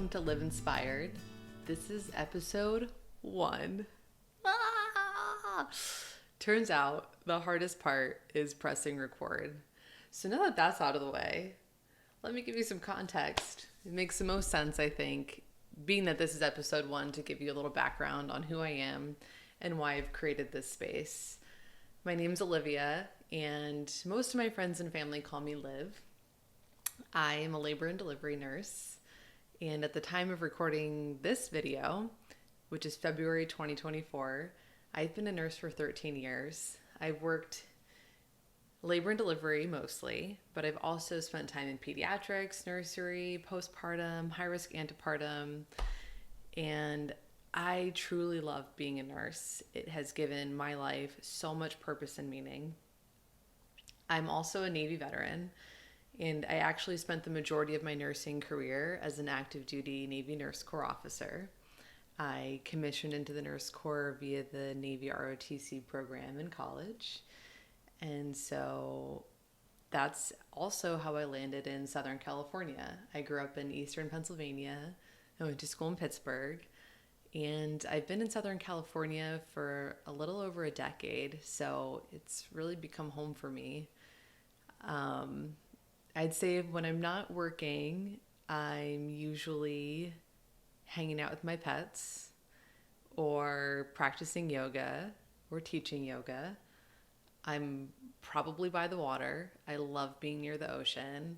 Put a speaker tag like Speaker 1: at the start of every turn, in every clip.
Speaker 1: welcome to Liv Inspired. This is episode 1. Turns out the hardest part is pressing record. So now that that's out of the way, let me give you some context. It makes the most sense, I think, being that this is episode 1, to give you a little background on who I am and why I've created this space. My name's Olivia, and most of my friends and family call me Liv. I am a labor and delivery nurse, and at the time of recording this video, which is February 2024, I've been a nurse for 13 years. I've worked labor and delivery mostly, but I've also spent time in pediatrics, nursery, postpartum, high-risk antepartum, and I truly love being a nurse. It has given my life so much purpose and meaning. I'm also a Navy veteran, and I actually spent the majority of my nursing career as an active duty Navy Nurse Corps officer. I commissioned into the Nurse Corps via the Navy ROTC program in college. And so that's also how I landed in Southern California. I grew up in Eastern Pennsylvania. I went to school in Pittsburgh. And I've been in Southern California for a little over a decade. So it's really become home for me. I'd say when I'm not working, I'm usually hanging out with my pets or practicing yoga or teaching yoga. I'm probably by the water. I love being near the ocean.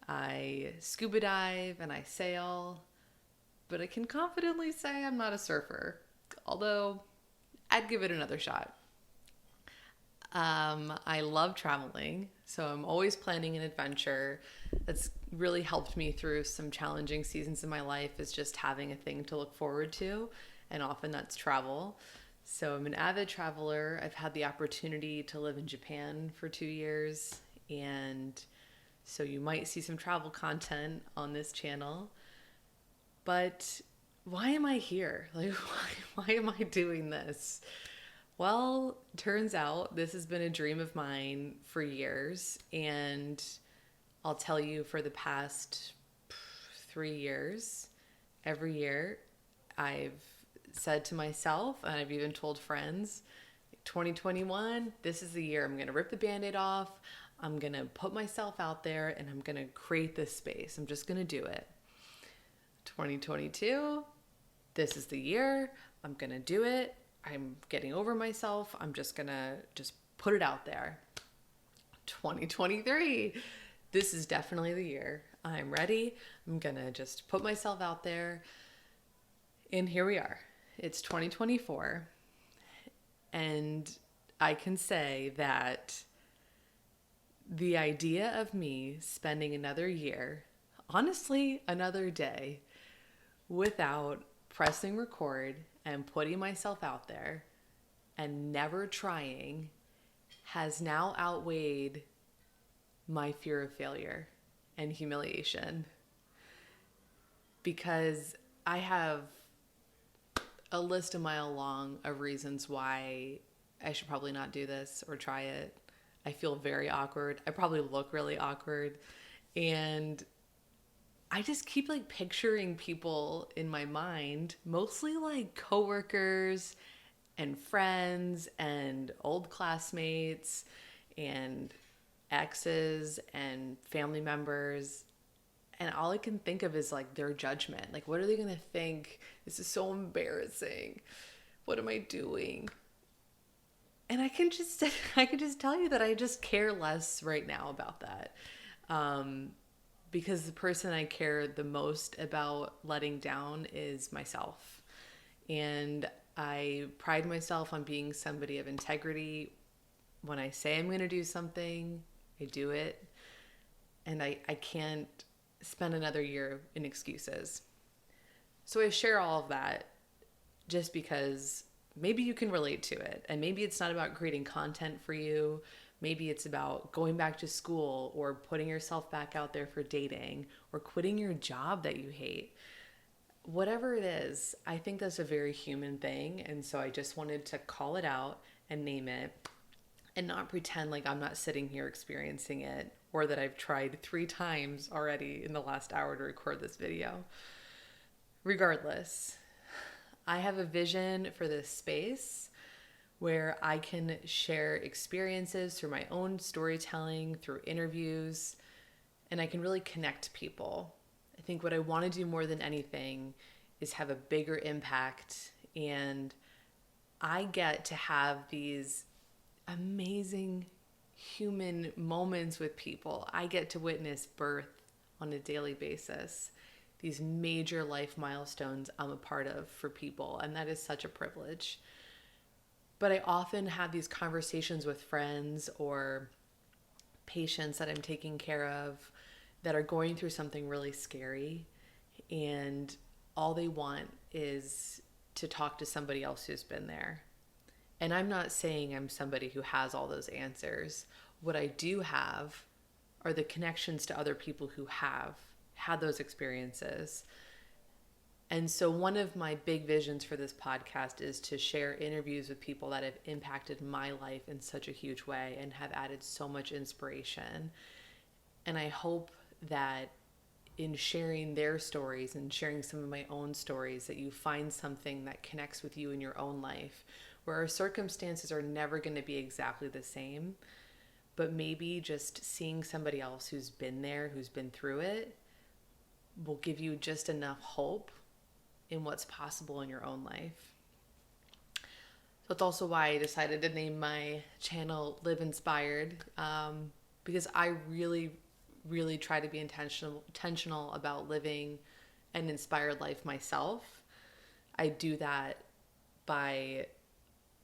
Speaker 1: I scuba dive and I sail, but I can confidently say I'm not a surfer, although I'd give it another shot. I love traveling, so I'm always planning an adventure. That's really helped me through some challenging seasons in my life, is just having a thing to look forward to, and often that's travel. So I'm an avid traveler. I've had the opportunity to live in Japan for 2 years, and so you might see some travel content on this channel. But why am I here? Like, why am I doing this? Well, turns out this has been a dream of mine for years, and I'll tell you, for the past 3 years, every year I've said to myself, and I've even told friends, 2021, this is the year I'm going to rip the Band-Aid off. I'm going to put myself out there and I'm going to create this space. I'm just going to do it. 2022, this is the year. I'm going to do it. I'm getting over myself. I'm just going to put it out there. 2023, this is definitely the year. I'm ready. I'm going to just put myself out there. And here we are. It's 2024. And I can say that the idea of me spending another year, honestly, another day, without pressing record and putting myself out there and never trying, has now outweighed my fear of failure and humiliation. Because I have a list a mile long of reasons why I should probably not do this or try it. I feel very awkward. I probably look really awkward. And I just keep picturing people in my mind, mostly coworkers and friends and old classmates and exes and family members. And all I can think of is their judgment. What are they going to think? This is so embarrassing. What am I doing? And I can just tell you that I just care less right now about that. Because the person I care the most about letting down is myself. And I pride myself on being somebody of integrity. When I say I'm going to do something, I do it. And I can't spend another year in excuses. So I share all of that just because maybe you can relate to it. And maybe it's not about creating content for you. Maybe it's about going back to school or putting yourself back out there for dating or quitting your job that you hate. Whatever it is, I think that's a very human thing. And so I just wanted to call it out and name it and not pretend like I'm not sitting here experiencing it, or that I've tried 3 times already in the last hour to record this video. Regardless, I have a vision for this space where I can share experiences through my own storytelling, through interviews, and I can really connect people. I think what I want to do more than anything is have a bigger impact, and I get to have these amazing human moments with people. I get to witness birth on a daily basis. These major life milestones I'm a part of for people, and that is such a privilege. But I often have these conversations with friends or patients that I'm taking care of that are going through something really scary, and all they want is to talk to somebody else who's been there. And I'm not saying I'm somebody who has all those answers. What I do have are the connections to other people who have had those experiences. And so one of my big visions for this podcast is to share interviews with people that have impacted my life in such a huge way and have added so much inspiration. And I hope that in sharing their stories and sharing some of my own stories, that you find something that connects with you in your own life, where our circumstances are never going to be exactly the same, but maybe just seeing somebody else who's been there, who's been through it, will give you just enough hope in what's possible in your own life. So it's also why I decided to name my channel Liv Inspired, because I really try to be intentional about living an inspired life myself. I do that by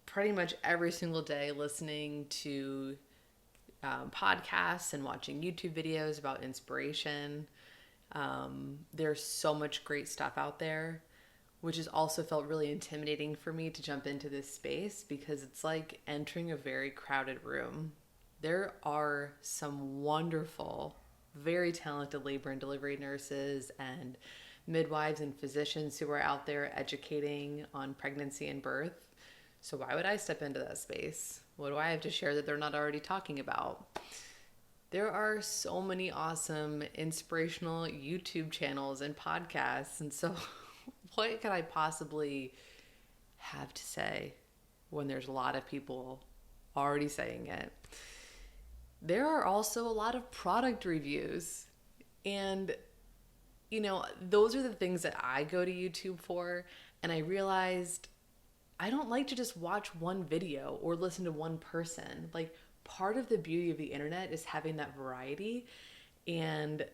Speaker 1: pretty much every single day listening to podcasts and watching YouTube videos about inspiration. There's so much great stuff out there, which has also felt really intimidating for me to jump into this space, because it's like entering a very crowded room. There are some wonderful, very talented labor and delivery nurses and midwives and physicians who are out there educating on pregnancy and birth. So why would I step into that space? What do I have to share that they're not already talking about? There are so many awesome inspirational YouTube channels and podcasts. And so what could I possibly have to say when there's a lot of people already saying it? There are also a lot of product reviews. And, you know, those are the things that I go to YouTube for. And I realized I don't like to just watch one video or listen to one person. Like, part of the beauty of the internet is having that variety. And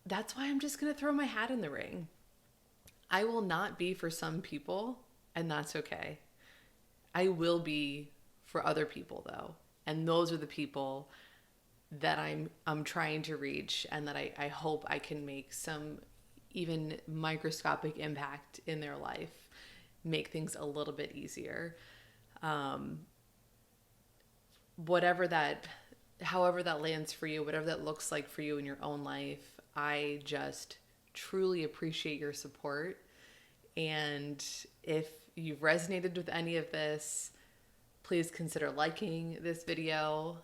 Speaker 1: that's why I'm just going to throw my hat in the ring. I will not be for some people, and that's okay. I will be for other people, though. And those are the people that I'm trying to reach, and that I hope I can make some even microscopic impact in their life, make things a little bit easier. However that lands for you, whatever that looks like for you in your own life, I just truly appreciate your support. And if you've resonated with any of this, please consider liking this video.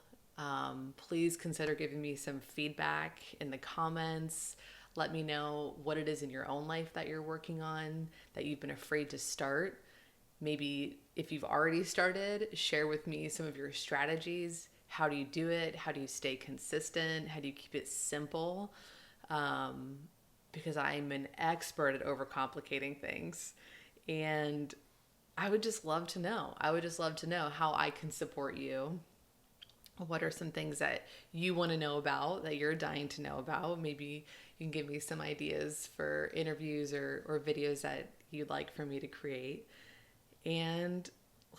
Speaker 1: Please consider giving me some feedback in the comments. Let me know what it is in your own life that you're working on, that you've been afraid to start. Maybe if you've already started, share with me some of your strategies. How do you do it? How do you stay consistent? How do you keep it simple? Because I'm an expert at overcomplicating things. And I would just love to know. I would just love to know how I can support you. What are some things that you want to know about, that you're dying to know about? Maybe you can give me some ideas for interviews or videos that you'd like for me to create. And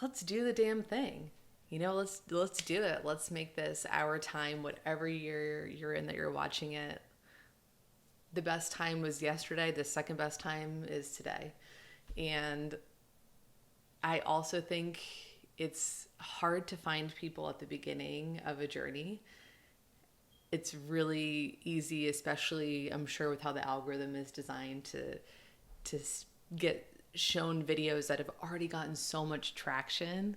Speaker 1: let's do the damn thing. You know, let's do it. Let's make this our time, whatever year you're in that you're watching it. The best time was yesterday. The second best time is today. And I also think it's hard to find people at the beginning of a journey. It's really easy, especially I'm sure with how the algorithm is designed, to get shown videos that have already gotten so much traction.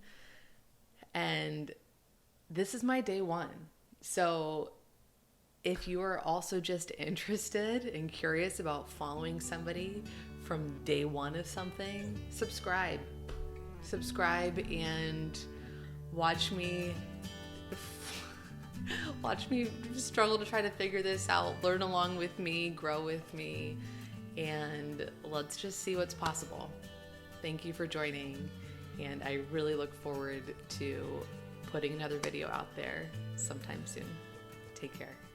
Speaker 1: And this is my day one. So if you are also just interested and curious about following somebody from day one of something, subscribe. Subscribe and watch me struggle to try to figure this out, learn along with me, grow with me, and let's just see what's possible. Thank you for joining, and I really look forward to putting another video out there sometime soon. Take care.